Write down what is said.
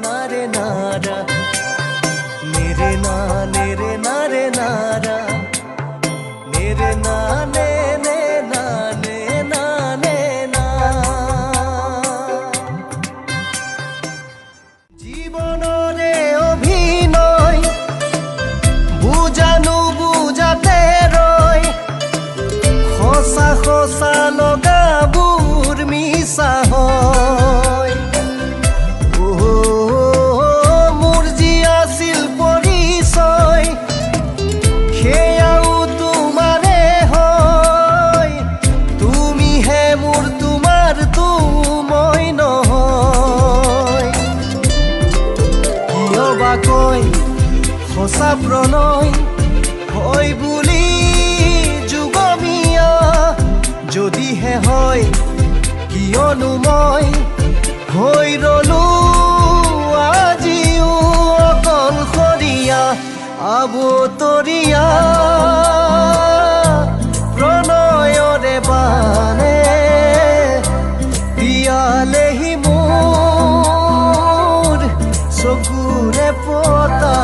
নারে নারা নেরে না নেরে নারে নারা নেরে না নে নে না নে না নে না জীবনরে অভিনয় বুজানো বুজাতে রয় খোসা খোসা লগাবুর মিছা হয় মোৰ যি আছিল পৰিচয় সেয়াও তোমাৰে হয় তুমিহে মোৰ তোমাৰতো মই নহয় কিয় বা কয় সঁচা প্ৰণয় হয় বুলি যুগমীয়া যদিহে হয় কিয়নো মই হৈ ৰলো আজিও অকলশৰীয়া আবতৰীয়া প্ৰণয়ৰে বানে দিয়ালেহি মোৰ চকুৰে পতা